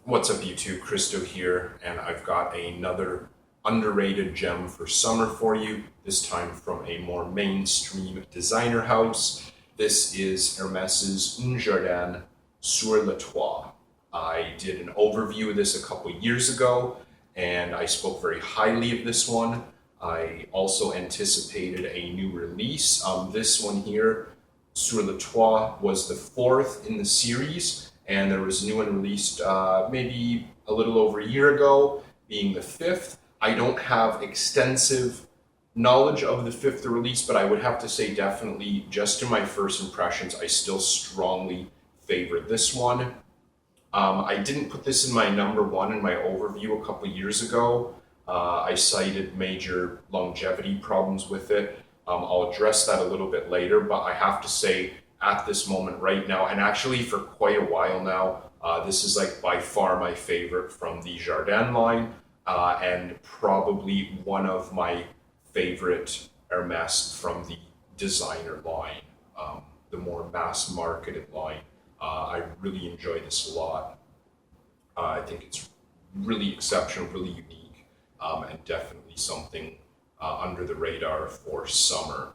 What's up YouTube, Kristo here, and I've got another underrated gem for summer for you, this time from a more mainstream designer house. This is Hermes's Jardin sur le Toit. I did an overview of this a couple years ago, and I spoke very highly of this one. I also anticipated a new release. This one here, Sur le Toit, was the fourth in the series, and there was a new one released maybe a little over a year ago, being the fifth. I don't have extensive knowledge of the fifth release, but I would have to say definitely, just in my first impressions, I still strongly favor this one. I didn't put this in my number one in my overview a couple years ago. I cited major longevity problems with it. I'll address that a little bit later, but I have to say at this moment right now, and actually for quite a while now, this is like by far my favorite from the Jardin line, and probably one of my favorite Hermes from the designer line, the more mass marketed line. I really enjoy this a lot. I think it's really exceptional, really unique, and definitely something under the radar for summer.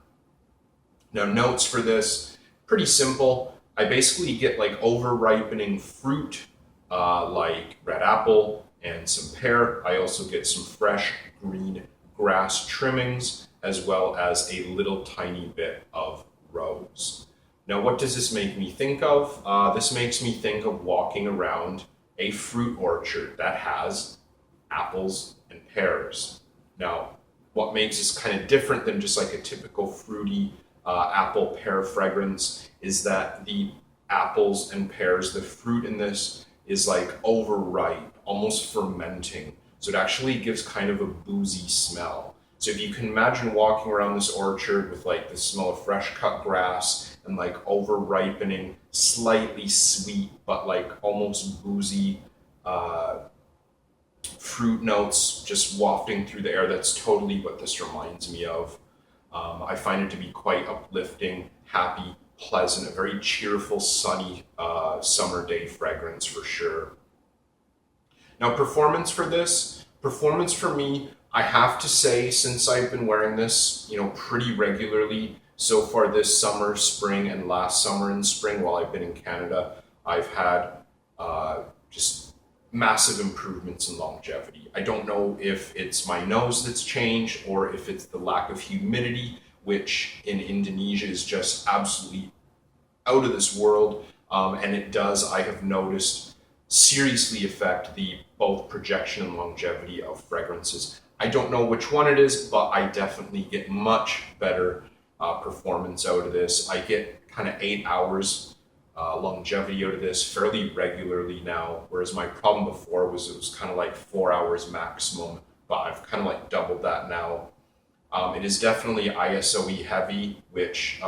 Now, notes for this, pretty simple. I basically get like over-ripening fruit, like red apple and some pear. I also get some fresh green grass trimmings, as well as a little tiny bit of rose. Now, what does this make me think of? This makes me think of walking around a fruit orchard that has apples and pears. Now, what makes this kind of different than just like a typical fruity apple pear fragrance is that the apples and pears, the fruit in this is like overripe, almost fermenting. So it actually gives kind of a boozy smell. So if you can imagine walking around this orchard with like the smell of fresh cut grass and like over ripening, slightly sweet, but like almost boozy fruit notes just wafting through the air, that's totally what this reminds me of. I find it to be quite uplifting, happy, pleasant, a very cheerful, sunny summer day fragrance for sure. Now, performance for me, I have to say, since I've been wearing this, pretty regularly so far this summer, spring, and last summer and spring while I've been in Canada, I've had just massive improvements in longevity. I don't know if it's my nose that's changed or if it's the lack of humidity, which in Indonesia is just absolutely out of this world. And it does, I have noticed, seriously affect the both projection and longevity of fragrances. I don't know which one it is, but I definitely get much better performance out of this. I get kind of 8 hours longevity out of this fairly regularly now, whereas my problem before was it was kind of like 4 hours maximum, but I've kind of like doubled that now. It is definitely ISOE heavy, which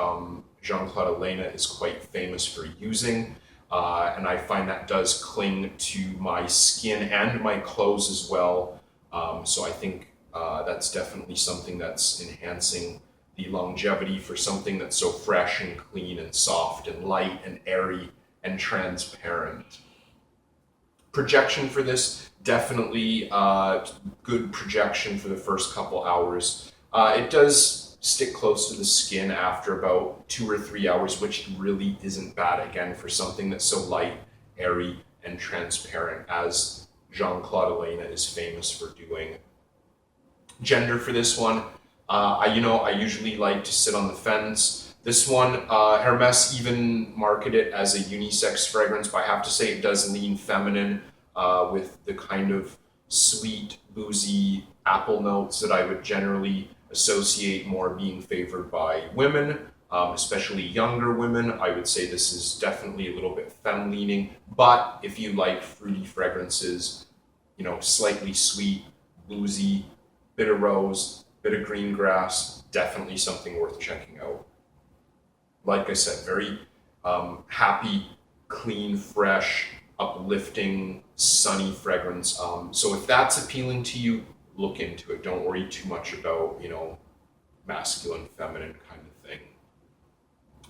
Jean-Claude Elena is quite famous for using. And I find that does cling to my skin and my clothes as well. So I think that's definitely something that's enhancing the longevity for something that's so fresh and clean and soft and light and airy and transparent. Projection for this, definitely good projection for the first couple hours. It does stick close to the skin after about 2 or 3 hours, which really isn't bad, again, for something that's so light, airy, and transparent as Jean-Claude Elena is famous for doing. Gender for this one, I usually like to sit on the fence. This one, Hermes even market it as a unisex fragrance, but I have to say it does lean feminine with the kind of sweet, boozy apple notes that I would generally associate more being favored by women, especially younger women. I would say this is definitely a little bit femme leaning, but if you like fruity fragrances, slightly sweet, boozy, bit of rose, bit of green grass, definitely something worth checking out. Like I said, very happy, clean, fresh, uplifting, sunny fragrance. So if that's appealing to you, look into it. Don't worry too much about, masculine, feminine kind of thing.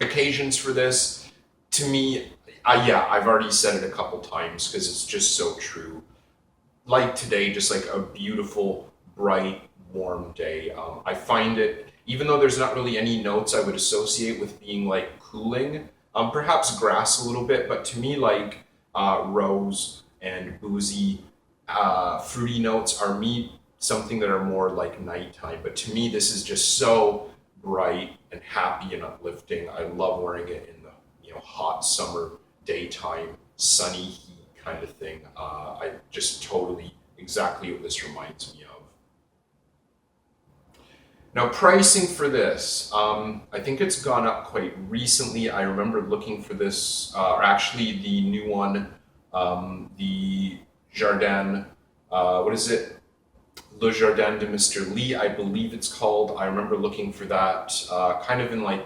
Occasions for this, to me, Yeah, I've already said it a couple times because it's just so true. Like today, just like a beautiful, bright, warm day. I find it, even though there's not really any notes I would associate with being like cooling, perhaps grass a little bit, but to me, like rose and boozy, fruity notes are me something that are more like nighttime. But to me, this is just so bright and happy and uplifting. I love wearing it in the hot summer daytime, sunny heat kind of thing. I just totally exactly what this reminds me of. Now, pricing for this, I think it's gone up quite recently. I remember looking for this, or actually the new one, the Jardin, what is it? Le Jardin de Mr. Lee, I believe it's called. I remember looking for that kind of in like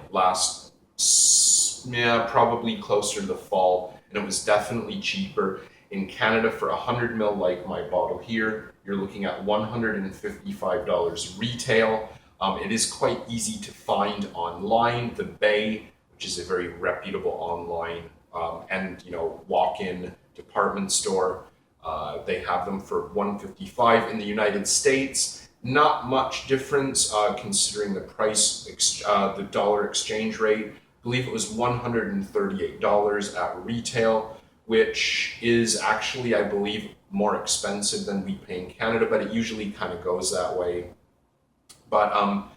probably closer to the fall, and it was definitely cheaper. In Canada, for 100 ml like my bottle here, you're looking at $155 retail. It is quite easy to find online. The Bay, which is a very reputable online and walk-in department store, they have them for $155 in the United States. Not much difference considering the price, the dollar exchange rate. I believe it was $138 at retail, which is actually, I believe, more expensive than we pay in Canada, but it usually kind of goes that way. But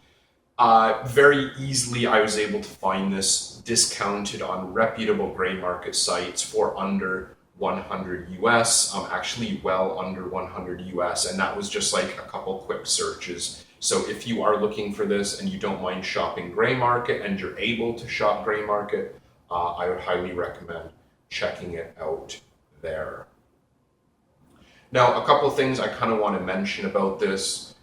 very easily I was able to find this discounted on reputable gray market sites for under 100 US, actually well under 100 US, and that was just like a couple quick searches. So if you are looking for this and you don't mind shopping gray market and you're able to shop gray market, I would highly recommend checking it out there. Now, a couple of things I kind of want to mention about this,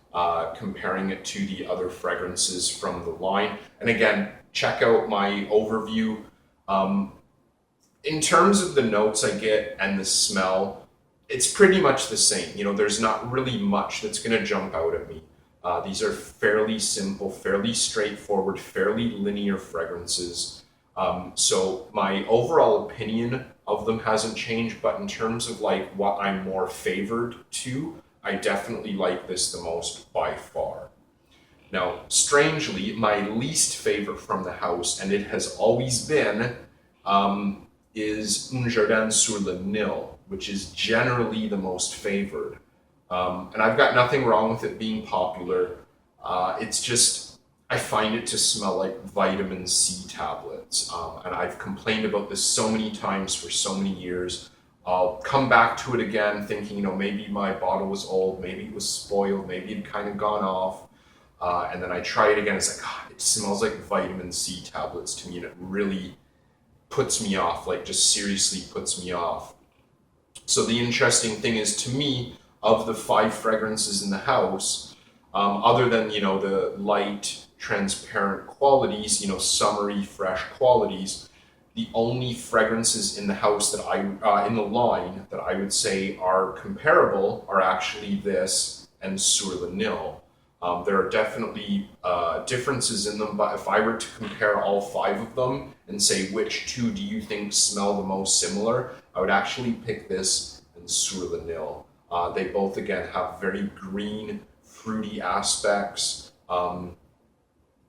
comparing it to the other fragrances from the line. And again, check out my overview. In terms of the notes I get and the smell, it's pretty much the same. There's not really much that's going to jump out at me. These are fairly simple, fairly straightforward, fairly linear fragrances. So my overall opinion of them hasn't changed, but in terms of like what I'm more favored to, I definitely like this the most by far. Now, strangely, my least favorite from the house, and it has always been, is Un Jardin sur le Nil, which is generally the most favored. And I've got nothing wrong with it being popular. It's just, I find it to smell like vitamin C tablets. And I've complained about this so many times for so many years. I'll come back to it again thinking, maybe my bottle was old, maybe it was spoiled, maybe it kind of gone off. And then I try it again, it's like, it smells like vitamin C tablets to me, and it really puts me off, like just seriously puts me off. So the interesting thing is, to me, of the 5 fragrances in the house, other than, the light, transparent qualities, summery, fresh qualities, the only fragrances in the house that in the line that I would say are comparable are actually this and Sur le Nil. There are definitely differences in them, but if I were to compare all 5 of them and say which 2 do you think smell the most similar, I would actually pick this and Sur le Nil. They both, again, have very green, fruity aspects,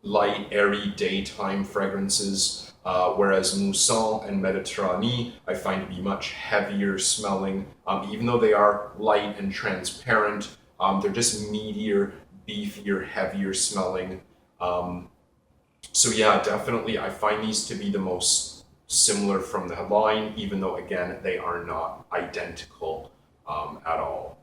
light, airy, daytime fragrances, whereas Mousson and Méditerranée I find to be much heavier smelling. Even though they are light and transparent, they're just meatier, beefier, heavier smelling. So yeah, definitely I find these to be the most similar from the line, even though, again, they are not identical at all.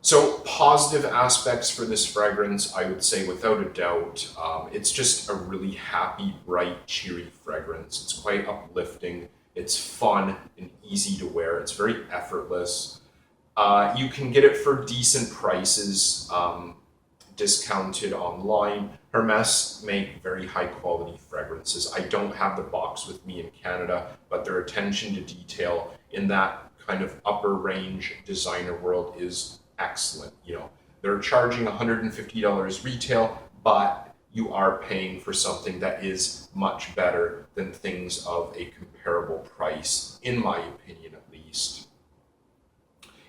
So positive aspects for this fragrance, I would say without a doubt, it's just a really happy, bright, cheery fragrance. It's quite uplifting. It's fun and easy to wear. It's very effortless. You can get it for decent prices, discounted online. Hermes make very high quality fragrances. I don't have the box with me in Canada, but their attention to detail in that kind of upper range designer world is excellent. They're charging $150 retail, but you are paying for something that is much better than things of a comparable price, in my opinion at least.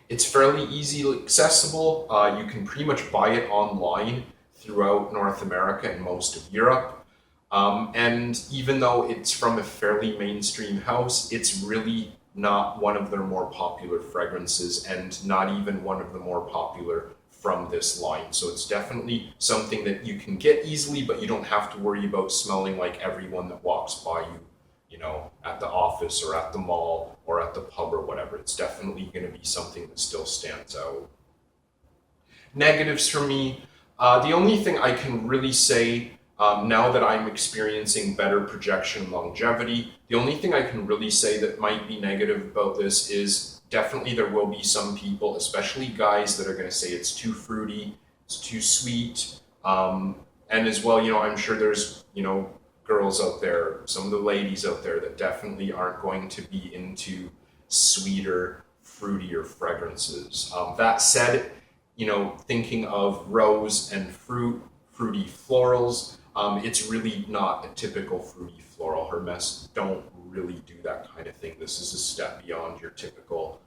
It's fairly easily accessible. You can pretty much buy it online throughout North America and most of Europe. And even though it's from a fairly mainstream house, it's really not one of their more popular fragrances, and not even one of the more popular from this line. So it's definitely something that you can get easily, but you don't have to worry about smelling like everyone that walks by you, you know, at the office or at the mall or at the pub or whatever. It's definitely going to be something that still stands out. Negatives for me, the only thing I can really say, now that I'm experiencing better projection and longevity, the only thing I can really say that might be negative about this is definitely there will be some people, especially guys, that are going to say it's too fruity, it's too sweet. And as well, you know, I'm sure there's, you know, girls out there, some of the ladies out there that definitely aren't going to be into sweeter, fruitier fragrances. That said, you know, thinking of rose and fruity florals, it's really not a typical fruity floral. Hermes don't really do that kind of thing. This is a step beyond your typical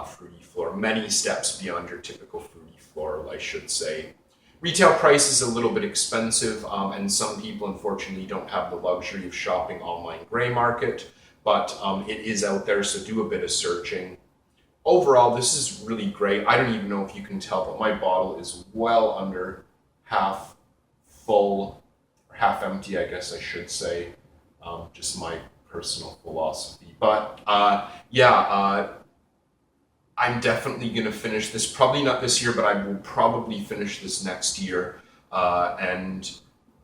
fruity floral, many steps beyond your typical fruity floral, I should say. Retail price is a little bit expensive, and some people unfortunately don't have the luxury of shopping online gray market, but it is out there, so do a bit of searching. Overall, this is really great. I don't even know if you can tell, but my bottle is well under half full, or half empty, I guess I should say. Just my personal philosophy. But I'm definitely going to finish this. Probably not this year, but I will probably finish this next year. And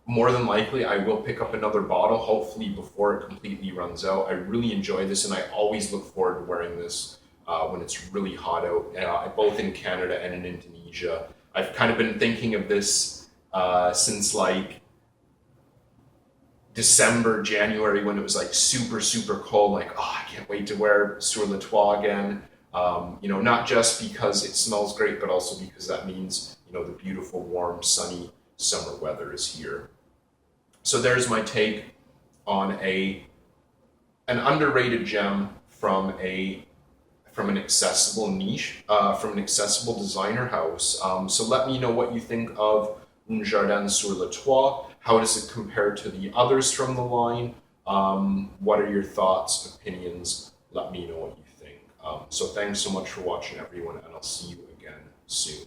more than likely, I will pick up another bottle, hopefully before it completely runs out. I really enjoy this, and I always look forward to wearing this when it's really hot out, both in Canada and in Indonesia. I've kind of been thinking of this since like December, January, when it was like super, super cold. Like, oh, I can't wait to wear Sur le Toit again. You know, not just because it smells great, but also because that means, you know, the beautiful, warm, sunny summer weather is here. So there's my take on an underrated gem from an accessible niche, from an accessible designer house. So let me know what you think of Jardin sur le Toit. How does it compare to the others from the line? What are your thoughts, opinions? Let me know what you think. So thanks so much for watching, everyone, and I'll see you again soon.